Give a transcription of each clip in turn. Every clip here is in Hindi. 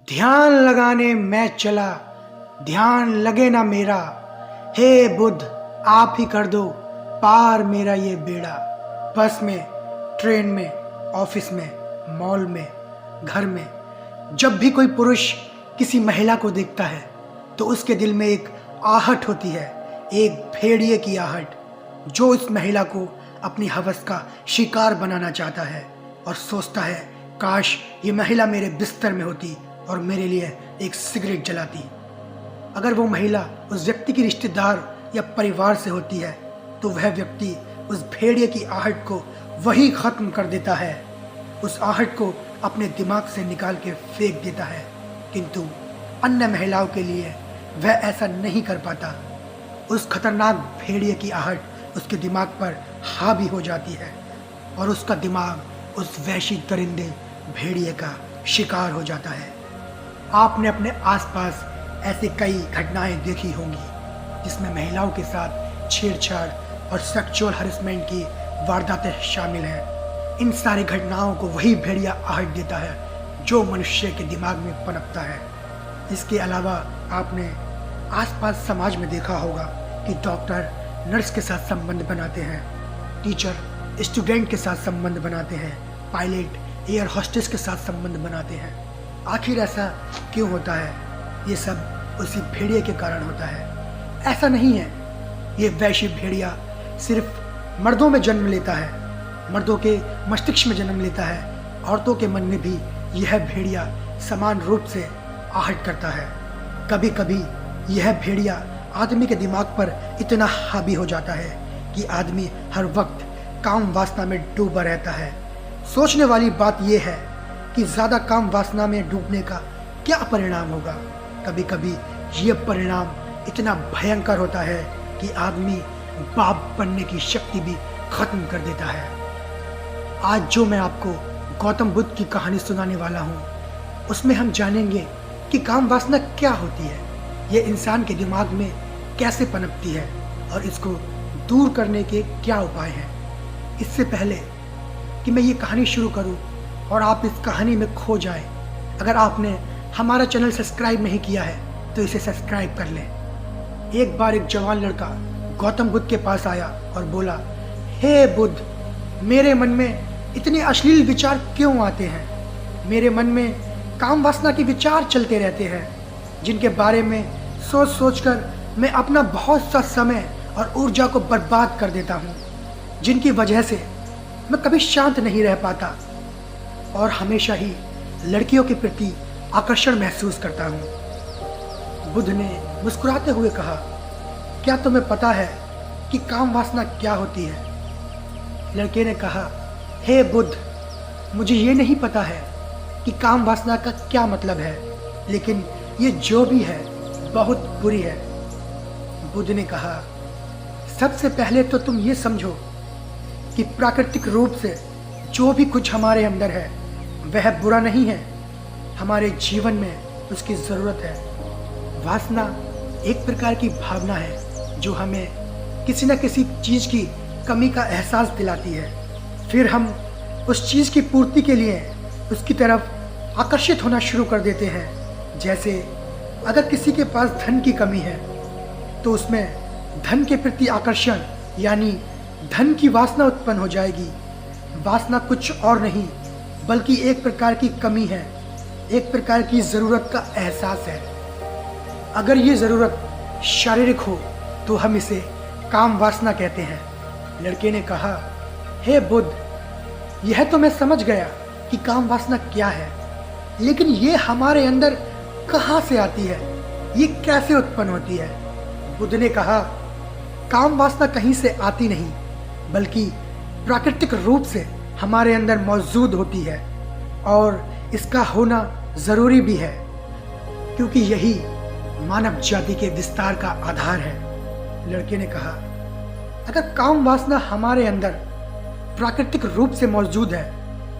ध्यान लगाने मैं चला, ध्यान लगे ना मेरा। हे बुद्ध, आप ही कर दो पार मेरा ये बेड़ा। बस में, ट्रेन में, ऑफिस में, मॉल में, घर में, जब भी कोई पुरुष किसी महिला को देखता है तो उसके दिल में एक आहट होती है, एक भेड़िए की आहट, जो उस महिला को अपनी हवस का शिकार बनाना चाहता है और सोचता है काश ये महिला मेरे बिस्तर में होती और मेरे लिए एक सिगरेट जलाती। अगर वो महिला उस व्यक्ति की रिश्तेदार या परिवार से होती है तो वह व्यक्ति उस भेड़िए की आहट को वही ख़त्म कर देता है, उस आहट को अपने दिमाग से निकाल के फेंक देता है। किंतु अन्य महिलाओं के लिए वह ऐसा नहीं कर पाता। उस खतरनाक भेड़िए की आहट उसके दिमाग पर हावी हो जाती है और उसका दिमाग उस वैशी दरिंदे भेड़िए का शिकार हो जाता है। आपने अपने आसपास ऐसी कई घटनाएं देखी होंगी जिसमें महिलाओं के साथ छेड़छाड़ और सेक्सुअल हरेसमेंट की वारदातें शामिल हैं। इन सारी घटनाओं को वही भेड़िया आहट देता है जो मनुष्य के दिमाग में पनपता है। इसके अलावा आपने आसपास समाज में देखा होगा कि डॉक्टर नर्स के साथ संबंध बनाते हैं, टीचर स्टूडेंट के साथ संबंध बनाते हैं, पायलट एयर होस्टेस के साथ संबंध बनाते हैं। आखिर ऐसा क्यों होता है? ये सब उसी भेड़िए के कारण होता है। ऐसा नहीं है, ये वैश्य भेड़िया सिर्फ मर्दों में जन्म लेता है, मर्दों के मस्तिष्क में जन्म लेता है। औरतों के मन में भी यह भेड़िया समान रूप से आहट करता है। कभी कभी यह भेड़िया आदमी के दिमाग पर इतना हावी हो जाता है कि आदमी हर वक्त काम वासना में डूबा रहता है। सोचने वाली बात यह है कि ज़्यादा काम वासना में डूबने का क्या परिणाम होगा। कभी कभी यह परिणाम इतना भयंकर होता है कि आदमी बाप बनने की शक्ति भी खत्म कर देता है। आज जो मैं आपको गौतम बुद्ध की कहानी सुनाने वाला हूँ, उसमें हम जानेंगे कि काम वासना क्या होती है, ये इंसान के दिमाग में कैसे पनपती है और इसको दूर करने के क्या उपाय हैं। इससे पहले कि मैं ये कहानी शुरू करूँ और आप इस कहानी में खो जाएं, अगर आपने हमारा चैनल सब्सक्राइब नहीं किया है तो इसे सब्सक्राइब कर लें। एक बार एक जवान लड़का गौतम बुद्ध के पास आया और बोला, हे बुद्ध, मेरे मन में इतने अश्लील विचार क्यों आते हैं? मेरे मन में काम वासना के विचार चलते रहते हैं जिनके बारे में सोच सोच कर मैं अपना बहुत सा समय और ऊर्जा को बर्बाद कर देता हूँ, जिनकी वजह से मैं कभी शांत नहीं रह पाता और हमेशा ही लड़कियों के प्रति आकर्षण महसूस करता हूँ। बुद्ध ने मुस्कुराते हुए कहा, क्या तुम्हें पता है कि काम वासना क्या होती है? लड़के ने कहा, हे बुद्ध, मुझे ये नहीं पता है कि काम वासना का क्या मतलब है, लेकिन ये जो भी है बहुत बुरी है। बुद्ध ने कहा, सबसे पहले तो तुम ये समझो कि प्राकृतिक रूप से जो भी कुछ हमारे अंदर है वह बुरा नहीं है। हमारे जीवन में उसकी ज़रूरत है। वासना एक प्रकार की भावना है जो हमें किसी न किसी चीज़ की कमी का एहसास दिलाती है। फिर हम उस चीज़ की पूर्ति के लिए उसकी तरफ आकर्षित होना शुरू कर देते हैं। जैसे अगर किसी के पास धन की कमी है तो उसमें धन के प्रति आकर्षण यानी धन की वासना उत्पन्न हो जाएगी। वासना कुछ और नहीं बल्कि एक प्रकार की कमी है, एक प्रकार की ज़रूरत का एहसास है। अगर ये ज़रूरत शारीरिक हो तो हम इसे काम वासना कहते हैं। लड़के ने कहा, हे बुद्ध, यह तो मैं समझ गया कि काम वासना क्या है, लेकिन ये हमारे अंदर कहाँ से आती है, ये कैसे उत्पन्न होती है? बुद्ध ने कहा, काम वासना कहीं से आती नहीं बल्कि प्राकृतिक रूप से हमारे अंदर मौजूद होती है और इसका होना ज़रूरी भी है, क्योंकि यही मानव जाति के विस्तार का आधार है। लड़के ने कहा, अगर काम वासना हमारे अंदर प्राकृतिक रूप से मौजूद है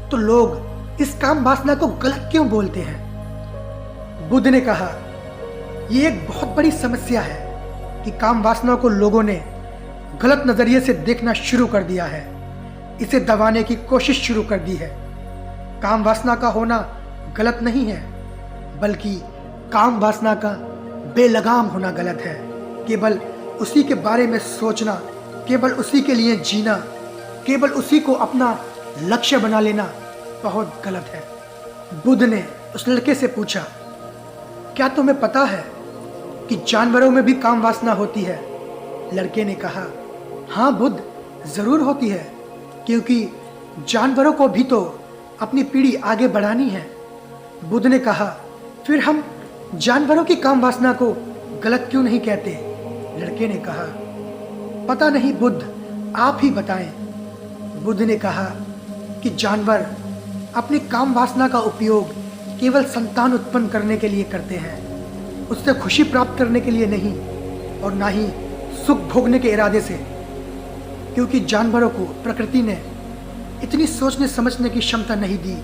तो लोग इस काम वासना को गलत क्यों बोलते हैं? बुद्ध ने कहा, यह एक बहुत बड़ी समस्या है कि काम वासना को लोगों ने गलत नज़रिए से देखना शुरू कर दिया है, इसे दबाने की कोशिश शुरू कर दी है। काम वासना का होना गलत नहीं है बल्कि काम वासना का बेलगाम होना गलत है। केवल उसी के बारे में सोचना, केवल उसी के लिए जीना, केवल उसी को अपना लक्ष्य बना लेना बहुत गलत है। बुद्ध ने उस लड़के से पूछा, क्या तुम्हें पता है कि जानवरों में भी काम वासना होती है? लड़के ने कहा, हाँ बुद्ध, जरूर होती है, क्योंकि जानवरों को भी तो अपनी पीढ़ी आगे बढ़ानी है। बुद्ध ने कहा, फिर हम जानवरों की काम वासना को गलत क्यों नहीं कहते? लड़के ने कहा, पता नहीं बुद्ध, आप ही बताएं। बुद्ध ने कहा कि जानवर अपनी काम वासना का उपयोग केवल संतान उत्पन्न करने के लिए करते हैं, उससे खुशी प्राप्त करने के लिए नहीं, और ना ही सुख भोगने के इरादे से, क्योंकि जानवरों को प्रकृति ने इतनी सोचने समझने की क्षमता नहीं दी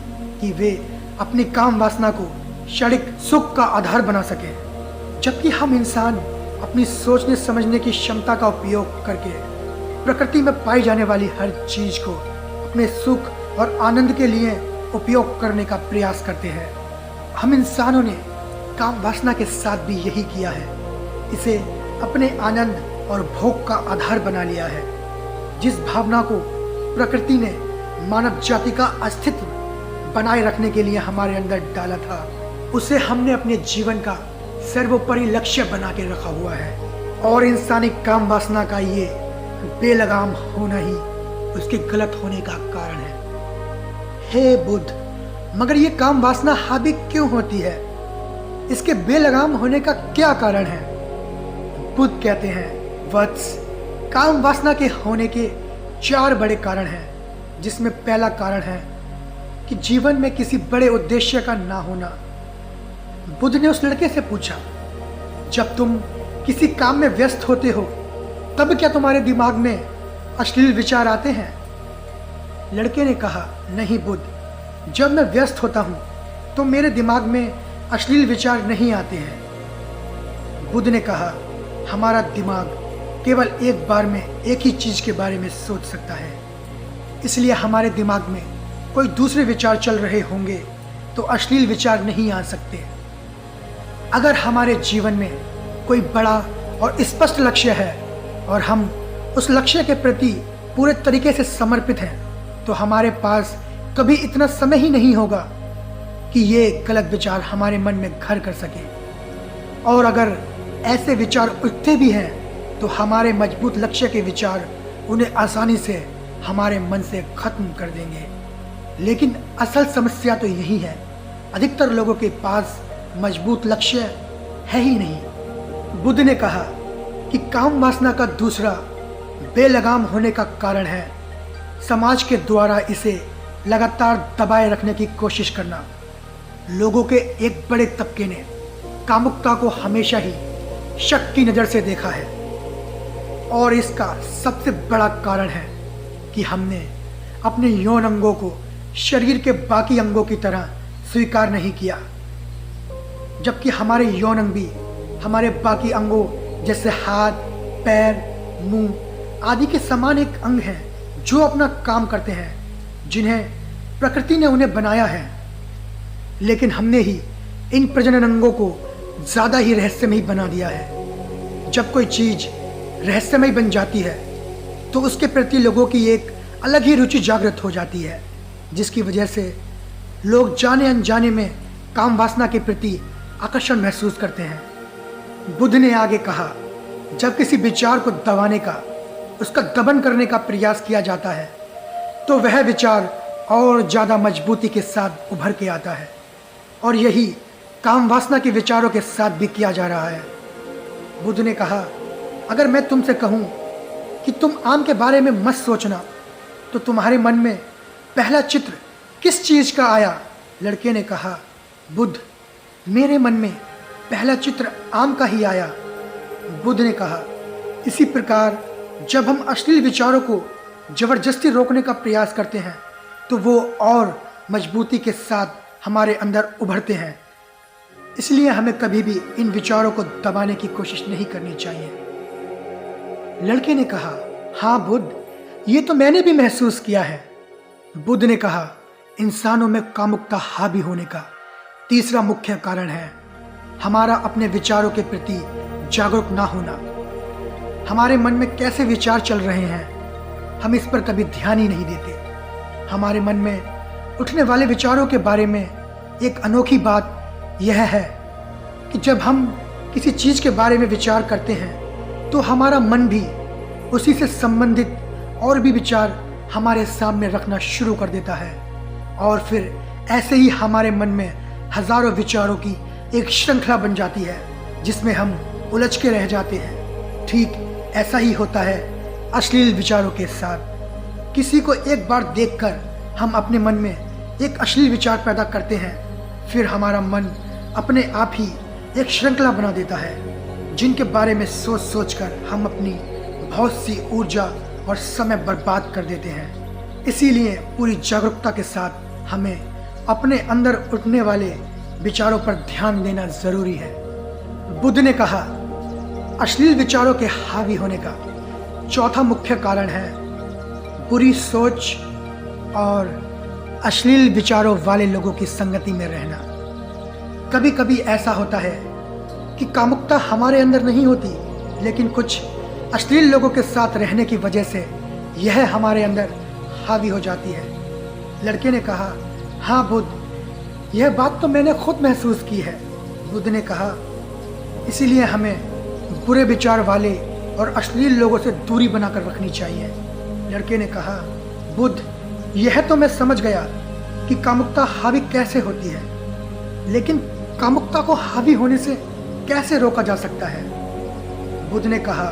कि वे अपनी काम वासना को क्षणिक सुख का आधार बना सके, जबकि हम इंसान अपनी सोचने समझने की क्षमता का उपयोग करके प्रकृति में पाई जाने वाली हर चीज को अपने सुख और आनंद के लिए उपयोग करने का प्रयास करते हैं। हम इंसानों ने काम वासना के साथ भी यही किया है, इसे अपने आनंद और भोग का आधार बना लिया है। जिस भावना को प्रकृति ने मानव जाति का अस्तित्व बनाए रखने के लिए हमारे अंदर डाला था, उसे हमने अपने जीवन का सर्वोपरि लक्ष्य बना के रखा हुआ है, और इंसानी काम वासना का ये बेलगाम होना ही उसके गलत होने का कारण है। हे बुद्ध, मगर ये काम वासना हावी क्यों होती है? इसके बेलगाम होने का क्या कारण है? बुद्ध कहते हैं, वत्स, काम वासना के होने के 4 बड़े कारण हैं, जिसमें पहला कारण है कि जीवन में किसी बड़े उद्देश्य का ना होना। बुद्ध ने उस लड़के से पूछा, जब तुम किसी काम में व्यस्त होते हो तब क्या तुम्हारे दिमाग में अश्लील विचार आते हैं? लड़के ने कहा, नहीं बुद्ध, जब मैं व्यस्त होता हूं तो मेरे दिमाग में अश्लील विचार नहीं आते हैं। बुद्ध ने कहा, हमारा दिमाग केवल एक बार में एक ही चीज के बारे में सोच सकता है, इसलिए हमारे दिमाग में कोई दूसरे विचार चल रहे होंगे तो अश्लील विचार नहीं आ सकते। अगर हमारे जीवन में कोई बड़ा और स्पष्ट लक्ष्य है और हम उस लक्ष्य के प्रति पूरे तरीके से समर्पित हैं, तो हमारे पास कभी इतना समय ही नहीं होगा कि ये गलत विचार हमारे मन में घर कर सके। और अगर ऐसे विचार उठते भी हैं तो हमारे मजबूत लक्ष्य के विचार उन्हें आसानी से हमारे मन से खत्म कर देंगे। लेकिन असल समस्या तो यही है, अधिकतर लोगों के पास मजबूत लक्ष्य है ही नहीं। बुद्ध ने कहा कि काम वासना का दूसरा बेलगाम होने का कारण है समाज के द्वारा इसे लगातार दबाए रखने की कोशिश करना। लोगों के एक बड़े तबके ने कामुकता को हमेशा ही शक की नज़र से देखा है, और इसका सबसे बड़ा कारण है कि हमने अपने यौन अंगों को शरीर के बाकी अंगों की तरह स्वीकार नहीं किया, जबकि हमारे यौन अंग भी हमारे बाकी अंगों जैसे हाथ, पैर, मुंह आदि के समान एक अंग हैं जो अपना काम करते हैं, जिन्हें प्रकृति ने उन्हें बनाया है। लेकिन हमने ही इन प्रजनन अंगों को ज़्यादा ही रहस्यमयी बना दिया है। जब कोई चीज़ रहस्यमयी बन जाती है तो उसके प्रति लोगों की एक अलग ही रुचि जागृत हो जाती है, जिसकी वजह से लोग जाने अनजाने में काम वासना के प्रति आकर्षण महसूस करते हैं। बुद्ध ने आगे कहा, जब किसी विचार को दबाने का, उसका दमन करने का प्रयास किया जाता है तो वह विचार और ज़्यादा मजबूती के साथ उभर के आता है, और यही काम वासना के विचारों के साथ भी किया जा रहा है। बुद्ध ने कहा, अगर मैं तुमसे कहूँ कि तुम आम के बारे में मत सोचना, तो तुम्हारे मन में पहला चित्र किस चीज़ का आया? लड़के ने कहा, बुद्ध, मेरे मन में पहला चित्र आम का ही आया। बुद्ध ने कहा, इसी प्रकार जब हम अश्लील विचारों को जबरदस्ती रोकने का प्रयास करते हैं तो वो और मजबूती के साथ हमारे अंदर उभरते हैं। इसलिए हमें कभी भी इन विचारों को दबाने की कोशिश नहीं करनी चाहिए। लड़के ने कहा, हाँ बुद्ध, ये तो मैंने भी महसूस किया है। बुद्ध ने कहा, इंसानों में कामुकता हावी होने का तीसरा मुख्य कारण है हमारा अपने विचारों के प्रति जागरूक ना होना। हमारे मन में कैसे विचार चल रहे हैं हम इस पर कभी ध्यान ही नहीं देते। हमारे मन में उठने वाले विचारों के बारे में एक अनोखी बात यह है कि जब हम किसी चीज़ के बारे में विचार करते हैं तो हमारा मन भी उसी से संबंधित और भी विचार हमारे सामने रखना शुरू कर देता है, और फिर ऐसे ही हमारे मन में हजारों विचारों की एक श्रृंखला बन जाती है जिसमें हम उलझ के रह जाते हैं। ठीक ऐसा ही होता है अश्लील विचारों के साथ। किसी को एक बार देखकर हम अपने मन में एक अश्लील विचार पैदा करते हैं, फिर हमारा मन अपने आप ही एक श्रृंखला बना देता है जिनके बारे में सोच सोच कर हम अपनी बहुत सी ऊर्जा और समय बर्बाद कर देते हैं। इसीलिए पूरी जागरूकता के साथ हमें अपने अंदर उठने वाले विचारों पर ध्यान देना जरूरी है। बुद्ध ने कहा, अश्लील विचारों के हावी होने का चौथा मुख्य कारण है बुरी सोच और अश्लील विचारों वाले लोगों की संगति में रहना। कभी कभी ऐसा होता है कि कामुकता हमारे अंदर नहीं होती, लेकिन कुछ अश्लील लोगों के साथ रहने की वजह से यह हमारे अंदर हावी हो जाती है। लड़के ने कहा, हाँ बुद्ध, यह बात तो मैंने खुद महसूस की है। बुद्ध ने कहा, इसीलिए हमें बुरे विचार वाले और अश्लील लोगों से दूरी बनाकर रखनी चाहिए। लड़के ने कहा, बुद्ध, यह तो मैं समझ गया कि कामुकता हावी कैसे होती है, लेकिन कामुकता को हावी होने से कैसे रोका जा सकता है? बुद्ध ने कहा,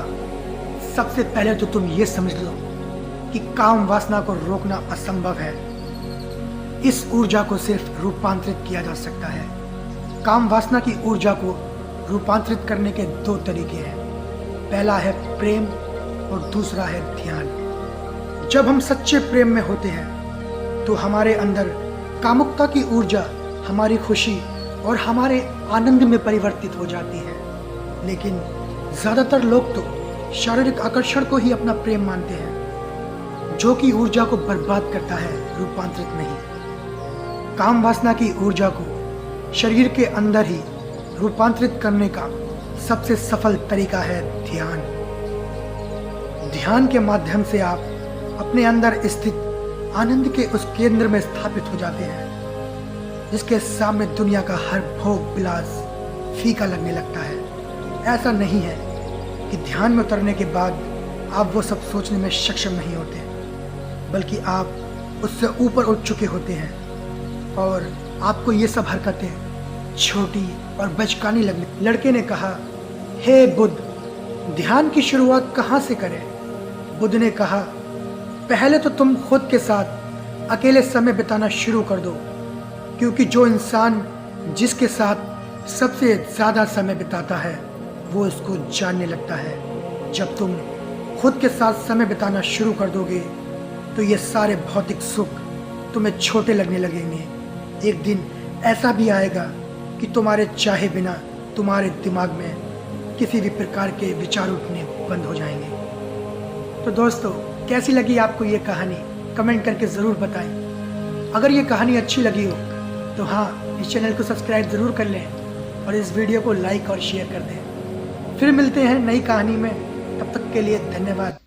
सबसे पहले तो तुम ये समझ लो कि काम वासना को रोकना असंभव है। इस ऊर्जा को सिर्फ रूपांतरित किया जा सकता है। काम वासना की ऊर्जा को रूपांतरित करने के दो तरीके हैं, पहला है प्रेम और दूसरा है ध्यान। जब हम सच्चे प्रेम में होते हैं तो हमारे अंदर कामुकता की ऊर्जा हमारी खुशी और हमारे आनंद में परिवर्तित हो जाती है। लेकिन ज़्यादातर लोग तो शारीरिक आकर्षण को ही अपना प्रेम मानते हैं, जो कि ऊर्जा को बर्बाद करता है, रूपांतरित नहीं। काम वासना की ऊर्जा को शरीर के अंदर ही रूपांतरित करने का सबसे सफल तरीका है ध्यान। ध्यान के माध्यम से आप अपने अंदर स्थित आनंद के उस केंद्र में स्थापित हो जाते हैं जिसके सामने दुनिया का हर भोग विलास फीका लगने लगता है। ऐसा नहीं है कि ध्यान में उतरने के बाद आप वो सब सोचने में सक्षम नहीं होते, बल्कि आप उससे ऊपर उठ चुके होते हैं और आपको ये सब हरकतें छोटी और बचकानी लगने। लड़के ने कहा, हे बुद्ध, ध्यान की शुरुआत कहाँ से करें? बुद्ध ने कहा, पहले तो तुम खुद के साथ अकेले समय बिताना शुरू कर दो, क्योंकि जो इंसान जिसके साथ सबसे ज़्यादा समय बिताता है वो उसको जानने लगता है। जब तुम खुद के साथ समय बिताना शुरू कर दोगे तो ये सारे भौतिक सुख तुम्हें छोटे लगने लगेंगे। एक दिन ऐसा भी आएगा कि तुम्हारे चाहे बिना तुम्हारे दिमाग में किसी भी प्रकार के विचार उठने बंद हो जाएंगे। तो दोस्तों, कैसी लगी आपको ये कहानी? कमेंट करके ज़रूर बताएं। अगर ये कहानी अच्छी लगी हो तो हाँ, इस चैनल को सब्सक्राइब ज़रूर कर लें और इस वीडियो को लाइक और शेयर कर दें। फिर मिलते हैं नई कहानी में, तब तक के लिए धन्यवाद।